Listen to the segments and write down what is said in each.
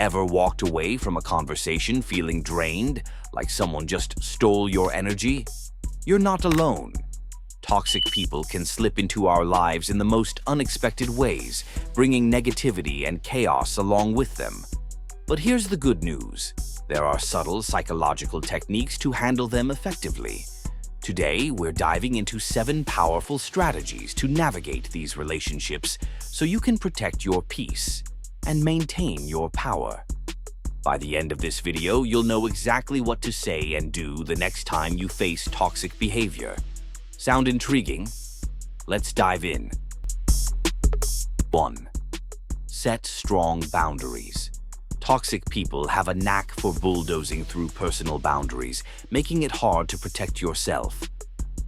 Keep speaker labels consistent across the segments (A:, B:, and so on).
A: Ever walked away from a conversation feeling drained, like someone just stole your energy? You're not alone. Toxic people can slip into our lives in the most unexpected ways, bringing negativity and chaos along with them. But here's the good news. There are subtle psychological techniques to handle them effectively. Today, we're diving into 7 powerful strategies to navigate these relationships so you can protect your peace and maintain your power. By the end of this video, you'll know exactly what to say and do the next time you face toxic behavior. Sound intriguing? Let's dive in. 1. Set strong boundaries. Toxic people have a knack for bulldozing through personal boundaries, making it hard to protect yourself.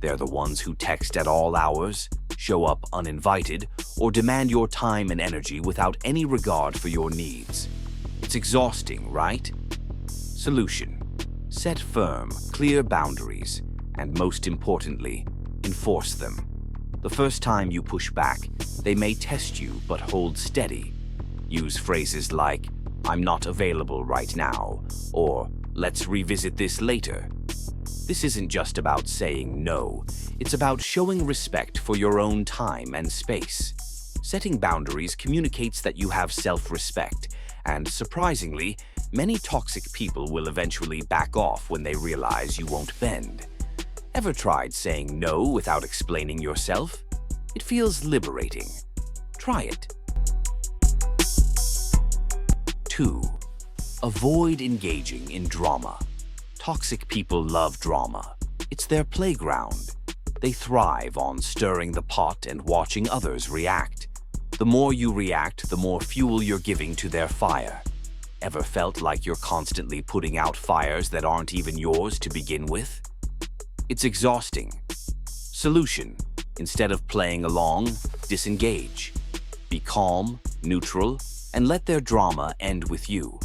A: They're the ones who text at all hours, show up uninvited, or demand your time and energy without any regard for your needs. It's exhausting, right? Solution: set firm, clear boundaries, and most importantly, enforce them. The first time you push back, they may test you, but hold steady. Use phrases like, "I'm not available right now," or "let's revisit this later." This isn't just about saying no, it's about showing respect for your own time and space. Setting boundaries communicates that you have self-respect, and surprisingly, many toxic people will eventually back off when they realize you won't bend. Ever tried saying no without explaining yourself? It feels liberating. Try it. 2. Avoid engaging in drama. Toxic people love drama. It's their playground. They thrive on stirring the pot and watching others react. The more you react, the more fuel you're giving to their fire. Ever felt like you're constantly putting out fires that aren't even yours to begin with? It's exhausting. Solution: instead of playing along, disengage. Be calm, neutral, and let their drama end with you.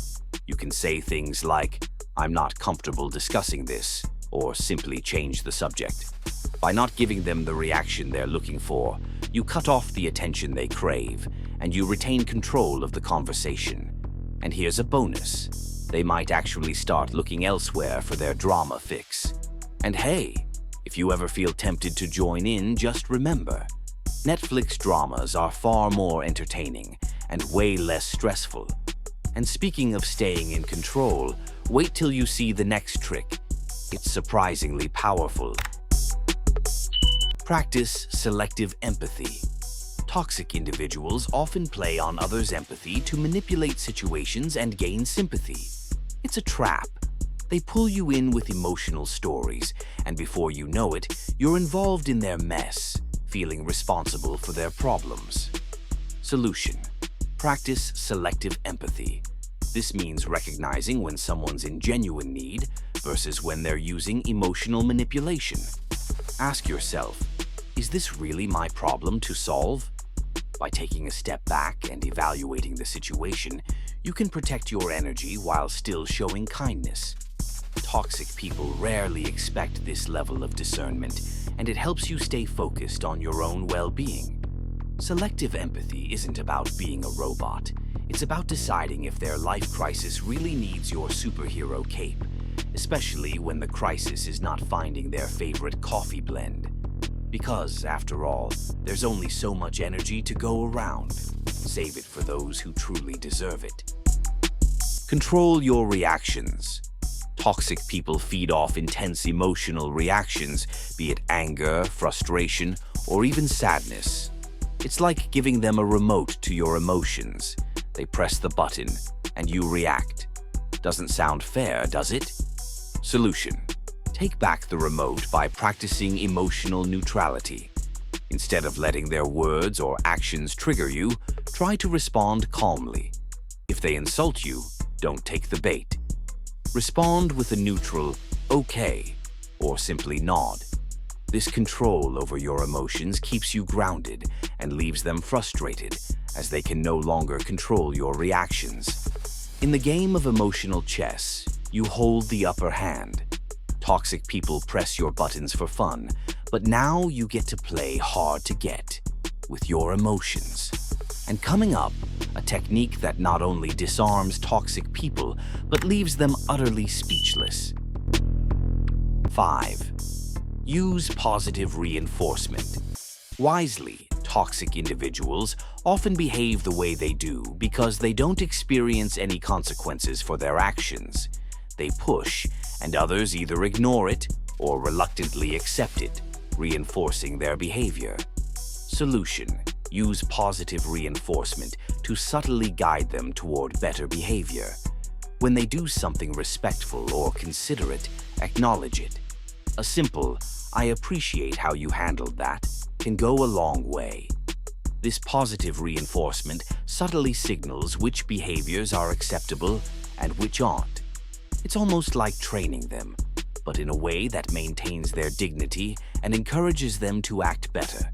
A: You can say things like, "I'm not comfortable discussing this," or simply change the subject. By not giving them the reaction they're looking for, you cut off the attention they crave, and you retain control of the conversation. And here's a bonus: they might actually start looking elsewhere for their drama fix. And hey, if you ever feel tempted to join in, just remember, Netflix dramas are far more entertaining and way less stressful. And speaking of staying in control, wait till you see the next trick. It's surprisingly powerful. Practice selective empathy. Toxic individuals often play on others' empathy to manipulate situations and gain sympathy. It's a trap. They pull you in with emotional stories, and before you know it, you're involved in their mess, feeling responsible for their problems. Solution: practice selective empathy. This means recognizing when someone's in genuine need versus when they're using emotional manipulation. Ask yourself, is this really my problem to solve? By taking a step back and evaluating the situation, you can protect your energy while still showing kindness. Toxic people rarely expect this level of discernment, and it helps you stay focused on your own well-being. Selective empathy isn't about being a robot. It's about deciding if their life crisis really needs your superhero cape, especially when the crisis is not finding their favorite coffee blend. Because, after all, there's only so much energy to go around. Save it for those who truly deserve it. Control your reactions. Toxic people feed off intense emotional reactions, be it anger, frustration, or even sadness. It's like giving them a remote to your emotions. They press the button, and you react. Doesn't sound fair, does it? Solution: take back the remote by practicing emotional neutrality. Instead of letting their words or actions trigger you, try to respond calmly. If they insult you, don't take the bait. Respond with a neutral, "okay," or simply nod. This control over your emotions keeps you grounded and leaves them frustrated, as they can no longer control your reactions. In the game of emotional chess, you hold the upper hand. Toxic people press your buttons for fun, but now you get to play hard to get with your emotions. And coming up, a technique that not only disarms toxic people, but leaves them utterly speechless. 5. Use positive reinforcement. Wisely, toxic individuals often behave the way they do because they don't experience any consequences for their actions. They push, and others either ignore it or reluctantly accept it, reinforcing their behavior. Solution: use positive reinforcement to subtly guide them toward better behavior. When they do something respectful or considerate, acknowledge it. A simple, "I appreciate how you handled that," can go a long way. This positive reinforcement subtly signals which behaviors are acceptable and which aren't. It's almost like training them, but in a way that maintains their dignity and encourages them to act better.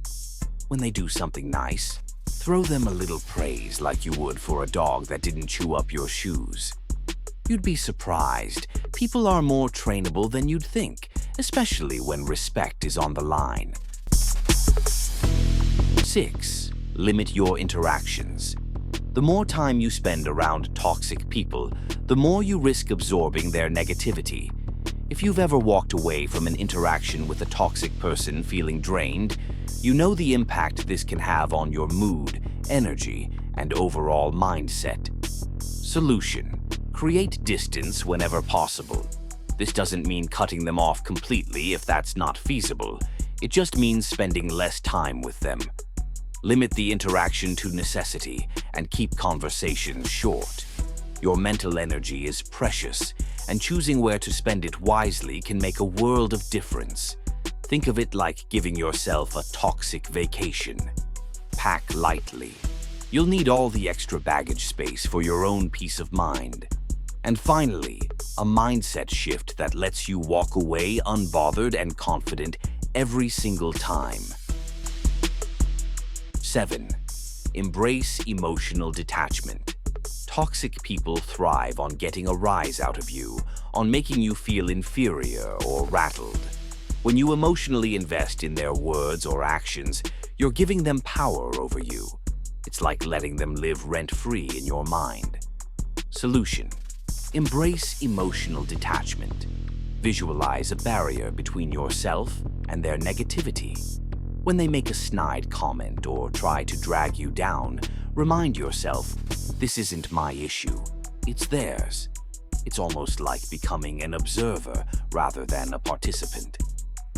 A: When they do something nice, throw them a little praise like you would for a dog that didn't chew up your shoes. You'd be surprised. People are more trainable than you'd think, especially when respect is on the line. 6. Limit your interactions. The more time you spend around toxic people, the more you risk absorbing their negativity. If you've ever walked away from an interaction with a toxic person feeling drained, you know the impact this can have on your mood, energy, and overall mindset. Solution: create distance whenever possible. This doesn't mean cutting them off completely if that's not feasible. It just means spending less time with them. Limit the interaction to necessity and keep conversations short. Your mental energy is precious, and choosing where to spend it wisely can make a world of difference. Think of it like giving yourself a toxic vacation. Pack lightly. You'll need all the extra baggage space for your own peace of mind. And finally, a mindset shift that lets you walk away unbothered and confident every single time. 7. Embrace emotional detachment. Toxic people thrive on getting a rise out of you, on making you feel inferior or rattled. When you emotionally invest in their words or actions, you're giving them power over you. It's like letting them live rent-free in your mind. Solution: embrace emotional detachment. Visualize a barrier between yourself and their negativity. When they make a snide comment or try to drag you down, remind yourself, this isn't my issue, it's theirs. It's almost like becoming an observer rather than a participant.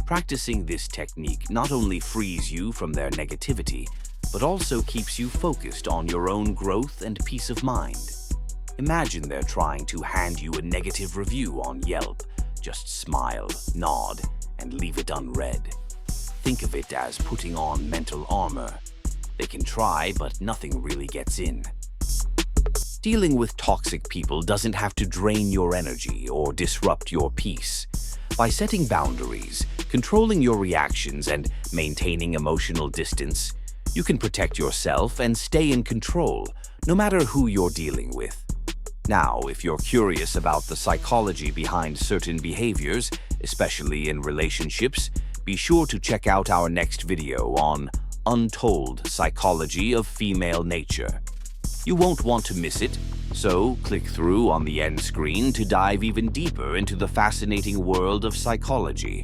A: Practicing this technique not only frees you from their negativity, but also keeps you focused on your own growth and peace of mind. Imagine they're trying to hand you a negative review on Yelp. Just smile, nod, and leave it unread. Think of it as putting on mental armor. They can try, but nothing really gets in. Dealing with toxic people doesn't have to drain your energy or disrupt your peace. By setting boundaries, controlling your reactions, and maintaining emotional distance, you can protect yourself and stay in control, no matter who you're dealing with. Now, if you're curious about the psychology behind certain behaviors, especially in relationships, be sure to check out our next video on Untold Psychology of Female Nature. You won't want to miss it, so click through on the end screen to dive even deeper into the fascinating world of psychology.